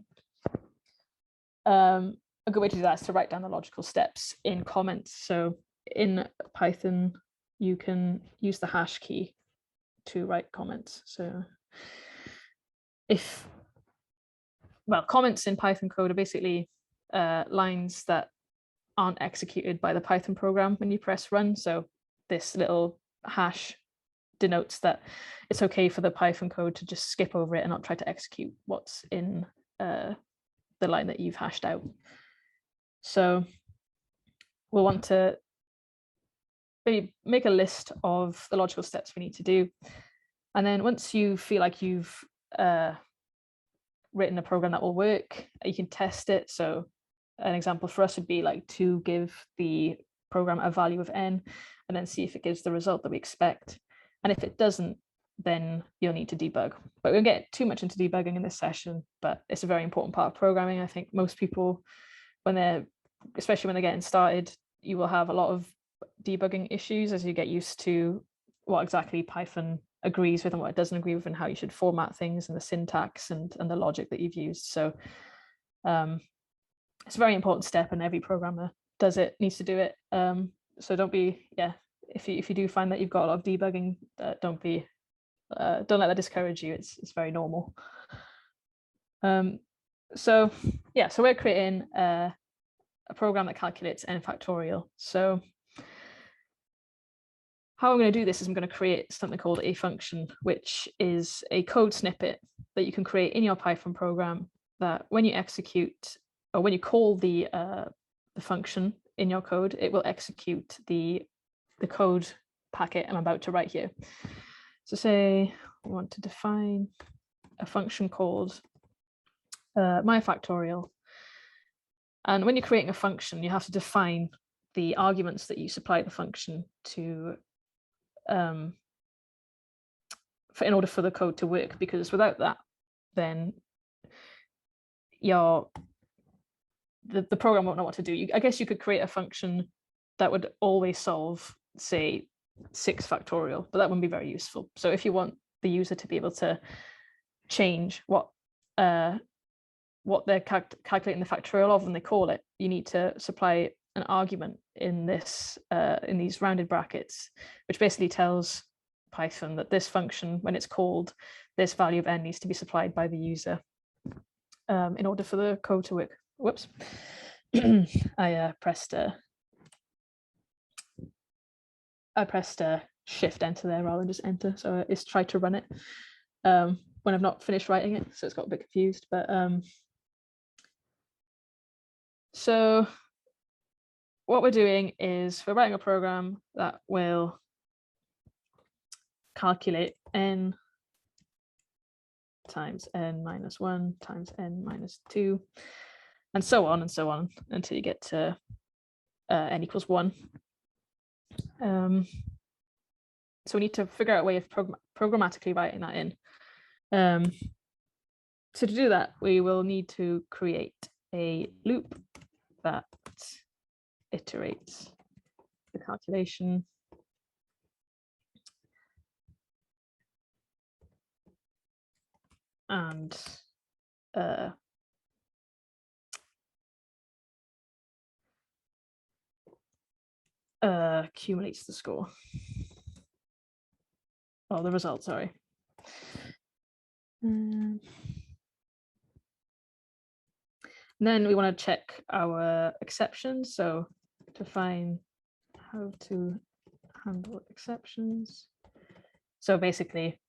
A good way to do that is to write down the logical steps in comments. So in Python, you can use the hash key to write comments. So comments in Python code are basically lines that aren't executed by the Python program when you press run. So this little hash denotes that it's okay for the Python code to just skip over it and not try to execute what's in the line that you've hashed out. So we'll want to maybe make a list of the logical steps we need to do. And then once you feel like you've written a program that will work, you can test it. So an example for us would be like to give the program a value of n and then see if it gives the result that we expect. And if it doesn't, then you'll need to debug. But we won't get too much into debugging in this session, but it's a very important part of programming. I think most people, especially when they're getting started, you will have a lot of debugging issues as you get used to what exactly Python agrees with and what it doesn't agree with, and how you should format things and the syntax and the logic that you've used. So it's a very important step, and every programmer needs to do it. So don't if you do find that you've got a lot of debugging, don't let that discourage you. It's very normal. So we're creating a program that calculates n factorial. So how I'm going to do this is I'm going to create something called a function, which is a code snippet that you can create in your Python program, that when you execute or when you call the function in your code, it will execute the code packet I'm about to write here. So say we want to define a function called my factorial. And when you're creating a function, you have to define the arguments that you supply the function to in order for the code to work, because without that, then the program won't know what to do. I guess you could create a function that would always solve, say, 6 factorial, but that wouldn't be very useful. So if you want the user to be able to change what they're calculating the factorial of when they call it, you need to supply an argument in these rounded brackets, which basically tells Python that this function, when it's called, this value of n needs to be supplied by the user in order for the code to work. Whoops. I pressed shift enter there rather than just enter, so it's tried to run it when I've not finished writing it, so it's got a bit confused. But so what we're doing is we're writing a program that will calculate n times n minus 1 times n minus 2, and so on until you get to n equals 1. So we need to figure out a way of programmatically writing that in. So to do that, we will need to create a loop that iterates the calculation and accumulates the score. Oh, the result, sorry. Then we want to check our exceptions. So to find how to handle exceptions. So basically,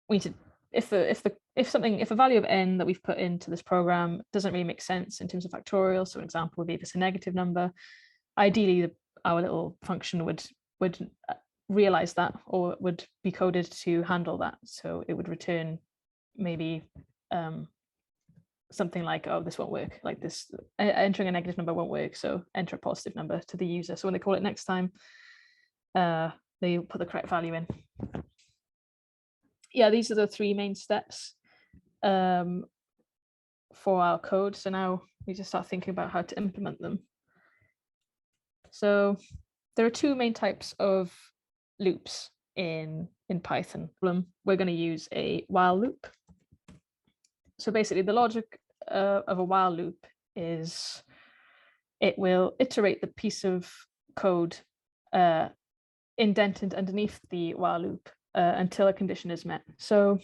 we need to, if a value of n that we've put into this program doesn't really make sense in terms of factorial, so an example would be if it's a negative number, ideally our little function would realize that, or would be coded to handle that. So it would return maybe something like, oh, this won't work, like this, entering a negative number won't work, so enter a positive number to the user. So when they call it next time, they put the correct value in. Yeah, these are the 3 main steps. for our code. So now we just start thinking about how to implement them. So there are two main types of loops in Python. We're going to use a while loop. So basically the logic of a while loop is it will iterate the piece of code indented underneath the while loop until a condition is met. So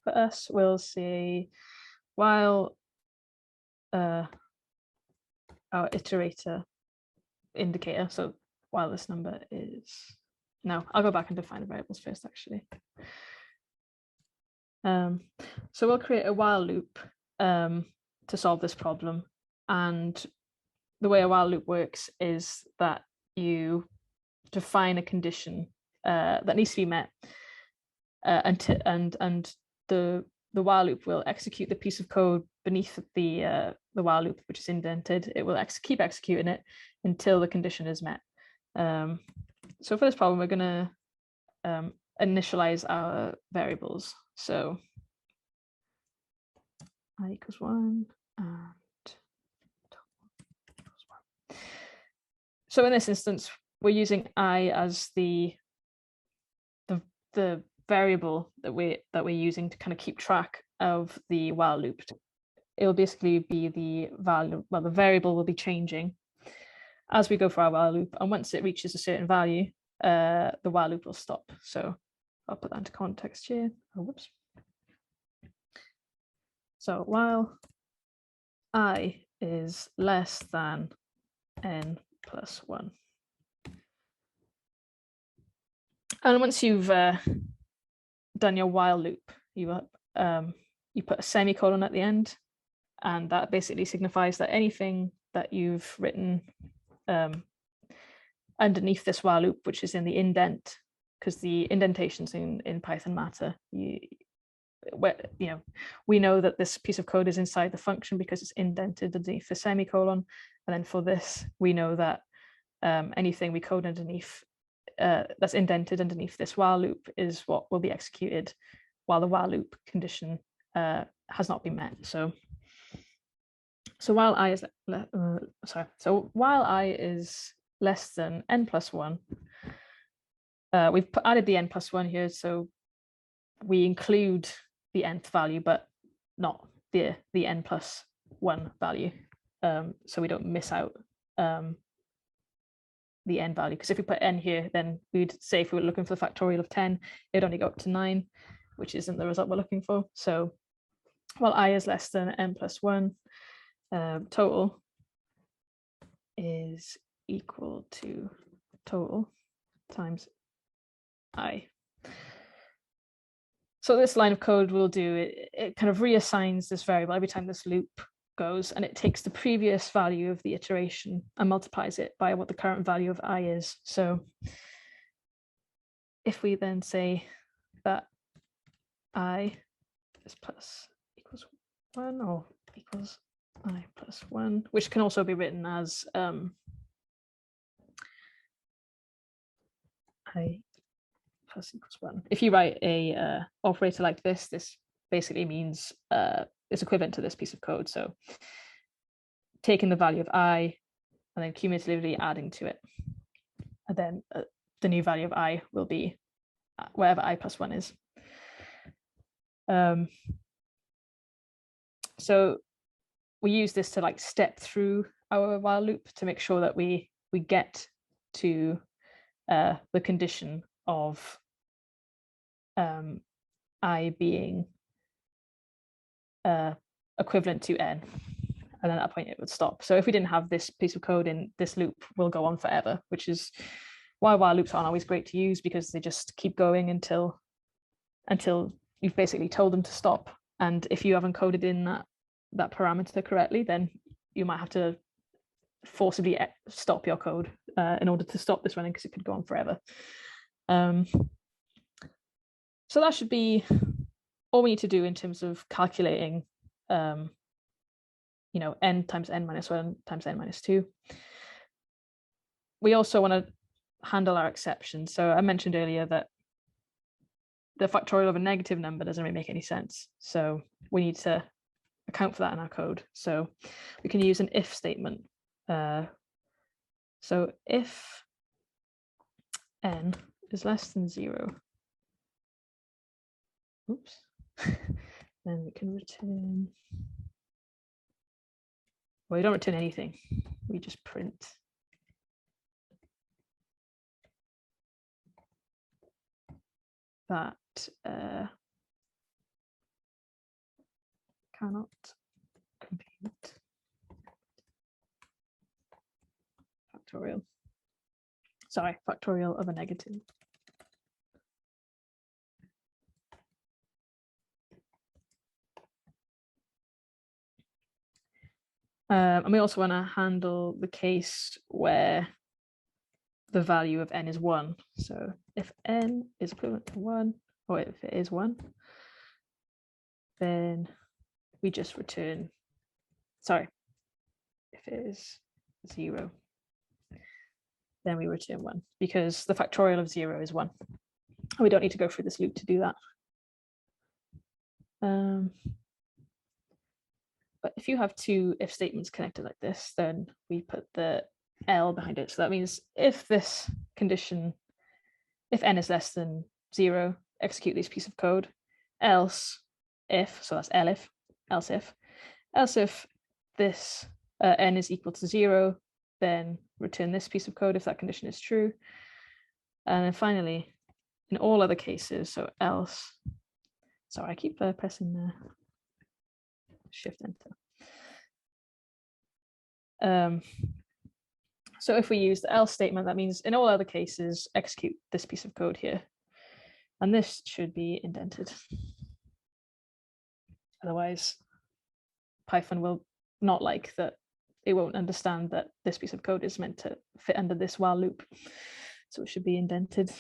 for us, we'll say while our iterator indicator, so while this number is, no, I'll go back and define the variables first, actually. So we'll create a while loop to solve this problem. And the way a while loop works is that you define a condition that needs to be met, and the while loop will execute the piece of code beneath the while loop, which is indented. It will keep executing it until the condition is met. So for this problem, we're going to initialize our variables. So I equals 1 and equals 1. So in this instance, we're using I as the variable that we're using to kind of keep track of the while loop. It'll basically be the value, well, the variable will be changing as we go for our while loop, and once it reaches a certain value, the while loop will stop. So I'll put that into context here. Oh, whoops. So while I is less than n plus 1. And once you've done your while loop, you put a semicolon at the end, and that basically signifies that anything that you've written underneath this while loop, which is in the indent, because the indentations in Python matter. We know that this piece of code is inside the function because it's indented underneath the semicolon, and then for this, we know that anything we code underneath that's indented underneath this while loop is what will be executed while the while loop condition has not been met. So while I is while I is less than n plus 1, we've added the n plus 1 here, so we include the nth value, but not the n plus 1 value, so we don't miss out the n value, because if we put n here, then we'd say if we were looking for the factorial of 10, it'd only go up to 9, which isn't the result we're looking for. So while I is less than n plus 1, total is equal to total times I. So this line of code will do, it kind of reassigns this variable every time this loop goes, and it takes the previous value of the iteration and multiplies it by what the current value of I is. So if we then say that I is plus equals 1 or equals I plus 1, which can also be written as I plus equals 1. If you write a operator like this basically means it's equivalent to this piece of code. So taking the value of I and then cumulatively adding to it, and then the new value of I will be wherever I plus 1 is. So we use this to like step through our while loop to make sure that we get to the condition of I being equivalent to n, and then at that point it would stop. So if we didn't have this piece of code in this loop, will go on forever, which is why while loops aren't always great to use, because they just keep going until you've basically told them to stop. And if you haven't coded in that parameter correctly, then you might have to forcibly stop your code in order to stop this running, because it could go on forever. So that should be all we need to do in terms of calculating n times n minus 1 times n minus 2. We also want to handle our exceptions. So I mentioned earlier that the factorial of a negative number doesn't really make any sense. So we need to account for that in our code. So we can use an if statement. So if n is less than 0, oops, then we can return, well, we don't return anything. We just print that cannot compute factorial. Sorry, factorial of a negative. And we also want to handle the case where the value of n is 1. So if n is equivalent to 1, or if it is 1, then we just return, sorry, if it is 0, then we return 1, because the factorial of 0 is 1. We don't need to go through this loop to do that. But if you have two if statements connected like this, then we put the L behind it. So that means if this condition, if n is less than 0, execute this piece of code. Else if, so that's elif, else if this n is equal to 0, then return this piece of code if that condition is true. And then finally, in all other cases, so else, sorry, I keep pressing the shift enter. So if we use the else statement, that means in all other cases, execute this piece of code here. And this should be indented. Otherwise, Python will not like that. It won't understand that this piece of code is meant to fit under this while loop. So it should be indented.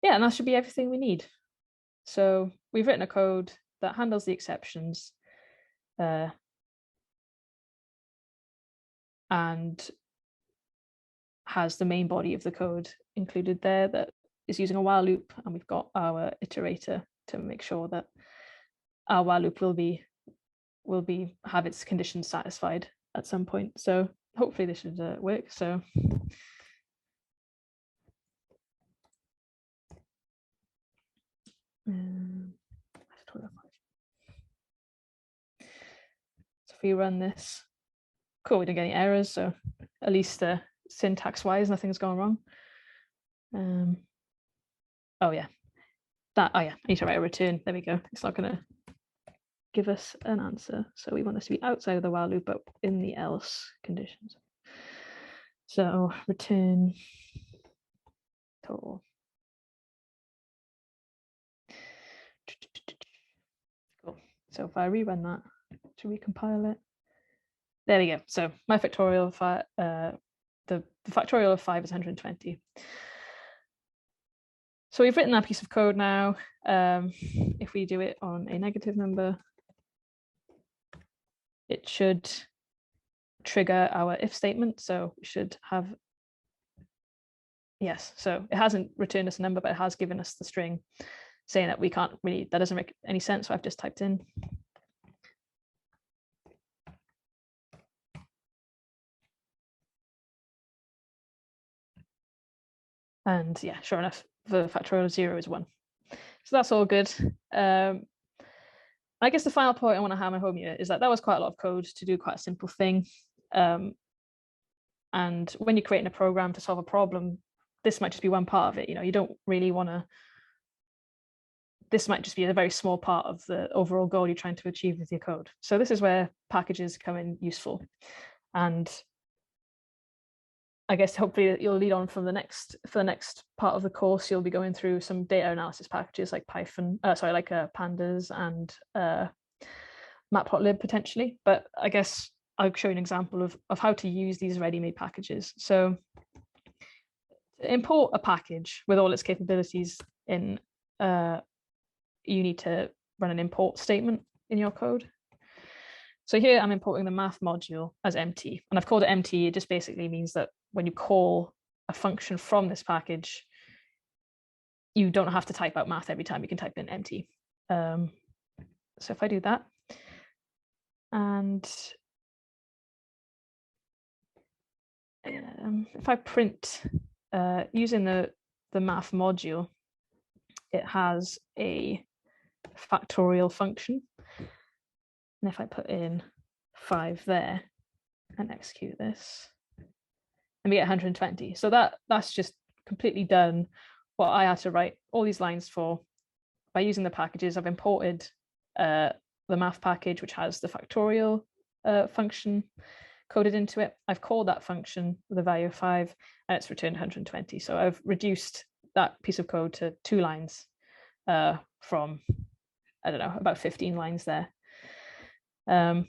Yeah, and that should be everything we need. So we've written a code that handles the exceptions and has the main body of the code included there that is using a while loop, and we've got our iterator to make sure that our while loop will have its conditions satisfied at some point. So hopefully this should work. So so if we run this, cool, we didn't get any errors, so at least syntax wise nothing's gone wrong. Oh yeah, I need to write a return. There we go. It's not going to give us an answer, so we want this to be outside of the while loop but in the else conditions. So return total. Cool. So if I rerun that to recompile it, there we go. So my factorial of the factorial of 5 is 120. So we've written that piece of code now. If we do it on a negative number, it should trigger our if statement. So we should have, yes, so it hasn't returned us a number, but it has given us the string saying that we can't really, that doesn't make any sense. So I've just typed in. And yeah, sure enough, the factorial of 0 is 1. So that's all good. I guess the final point I want to hammer home here is that was quite a lot of code to do quite a simple thing. And when you're creating a program to solve a problem, this might just be one part of it. You know, you don't really want to, this might just be a very small part of the overall goal you're trying to achieve with your code. So this is where packages come in useful. And I guess hopefully you'll lead on from the next part of the course. You'll be going through some data analysis packages like Python, pandas and matplotlib potentially. But I guess I'll show you an example of how to use these ready-made packages. So to import a package with all its capabilities in, you need to run an import statement in your code. So here I'm importing the math module as empty, and I've called it empty. It just basically means that when you call a function from this package, you don't have to type out math every time. You can type in empty. So if I do that, and if I print using the math module, it has a factorial function. And if I put in 5 there and execute this, and we get 120. So that's just completely done what I had to write all these lines for by using the packages. I've imported the math package, which has the factorial function coded into it. I've called that function with a value of 5, and it's returned 120. So I've reduced that piece of code to 2 lines from, I don't know, about 15 lines there. And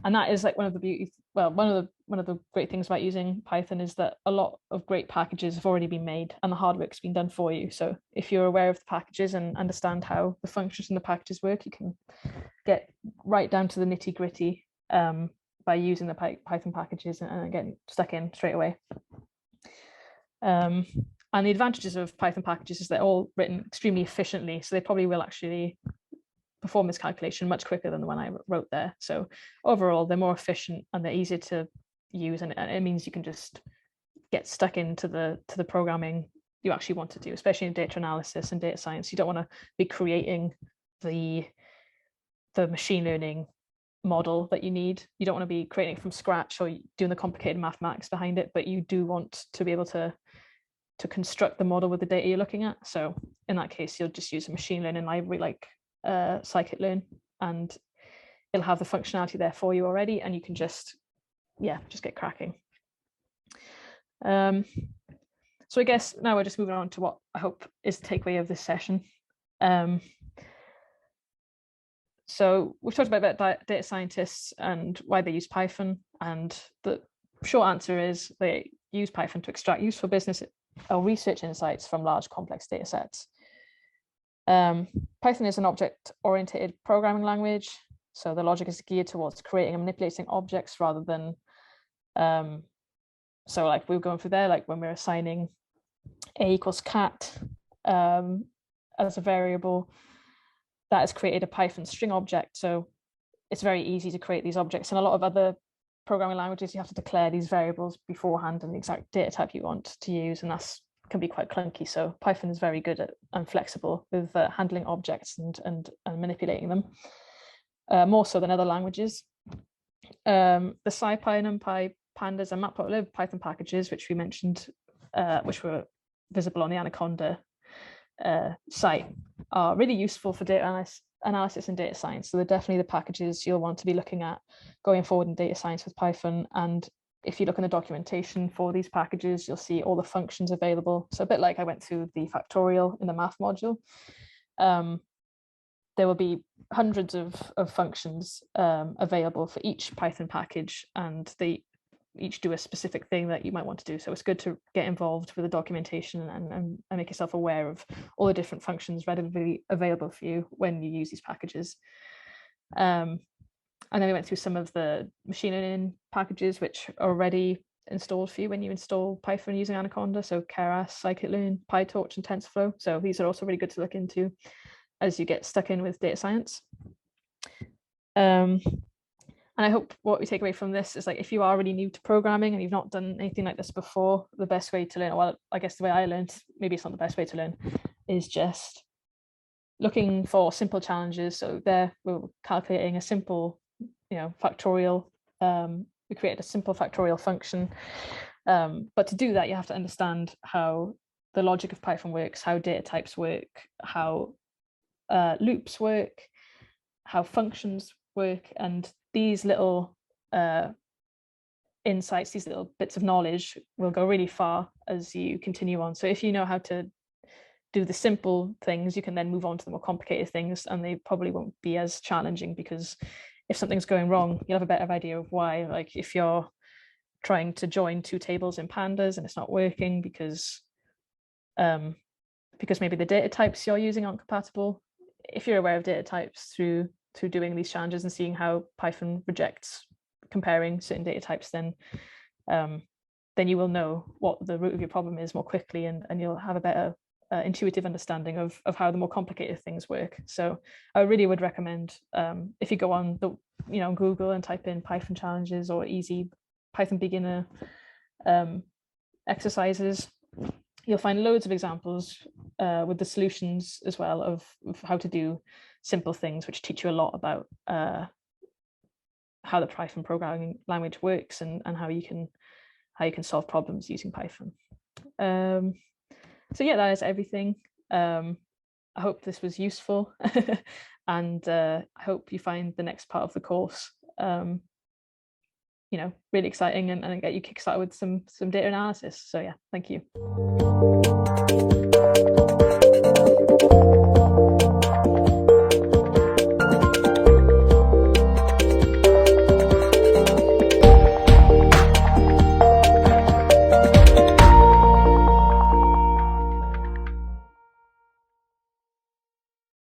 that is like one of the great things about using Python is that a lot of great packages have already been made and the hard work's been done for you. So if you're aware of the packages and understand how the functions in the packages work, you can get right down to the nitty gritty by using the Python packages and getting stuck in straight away. And the advantages of Python packages is they're all written extremely efficiently. So they probably will actually perform this calculation much quicker than the one I wrote there. So overall, they're more efficient and they're easier to use, and it means you can just get stuck into the programming you actually want to do, especially in data analysis and data science. You don't want to be creating the machine learning model that you need. You don't want to be creating it from scratch or doing the complicated mathematics behind it, but you do want to be able to construct the model with the data you're looking at. So in that case, you'll just use a machine learning library like scikit-learn, and it'll have the functionality there for you already, and you can just get cracking. So I guess now we're just moving on to what I hope is the takeaway of this session. So we've talked about data scientists and why they use Python, and the short answer is they use Python to extract useful business or research insights from large complex data sets. Python is an object-oriented programming language, so the logic is geared towards creating and manipulating objects rather than, so like we were going through there, like when we're assigning a equals cat as a variable, that has created a Python string object. So it's very easy to create these objects. In a lot of other programming languages, you have to declare these variables beforehand and the exact data type you want to use, and that's can be quite clunky. So Python is very good at and flexible with handling objects and manipulating them, more so than other languages. The SciPy, NumPy, Pandas, and Matplotlib Python packages, which we mentioned, which were visible on the Anaconda site, are really useful for data analysis and data science. So they're definitely the packages you'll want to be looking at going forward in data science with Python. And if you look in the documentation for these packages, you'll see all the functions available. So a bit like I went through the factorial in the math module, there will be hundreds of functions available for each Python package, and they each do a specific thing that you might want to do. So it's good to get involved with the documentation and make yourself aware of all the different functions readily available for you when you use these packages. And then we went through some of the machine learning packages which are already installed for you when you install Python using Anaconda. So Keras, scikit-learn, PyTorch, and TensorFlow. So these are also really good to look into as you get stuck in with data science. And I hope what we take away from this is, like, if you are really new to programming and you've not done anything like this before, the best way to learn, well, I guess the way I learned, maybe it's not the best way to learn, is just looking for simple challenges. So there we're calculating a simple, factorial. We created a simple factorial function. But to do that, you have to understand how the logic of Python works, how data types work, how loops work, how functions work, and these little insights, these little bits of knowledge will go really far as you continue on. So if you know how to do the simple things, you can then move on to the more complicated things, and they probably won't be as challenging, because if something's going wrong, you'll have a better idea of why. Like if you're trying to join two tables in pandas and it's not working because maybe the data types you're using aren't compatible. If you're aware of data types through doing these challenges and seeing how Python rejects comparing certain data types, then you will know what the root of your problem is more quickly, and you'll have a better intuitive understanding of how the more complicated things work. So I really would recommend, if you go on the Google and type in Python challenges or easy Python beginner exercises, you'll find loads of examples with the solutions as well of how to do simple things, which teach you a lot about how the Python programming language works and how you can solve problems using Python. So yeah, that is everything. I hope this was useful, and I hope you find the next part of the course really exciting and get you kickstarted with some data analysis. So yeah, thank you.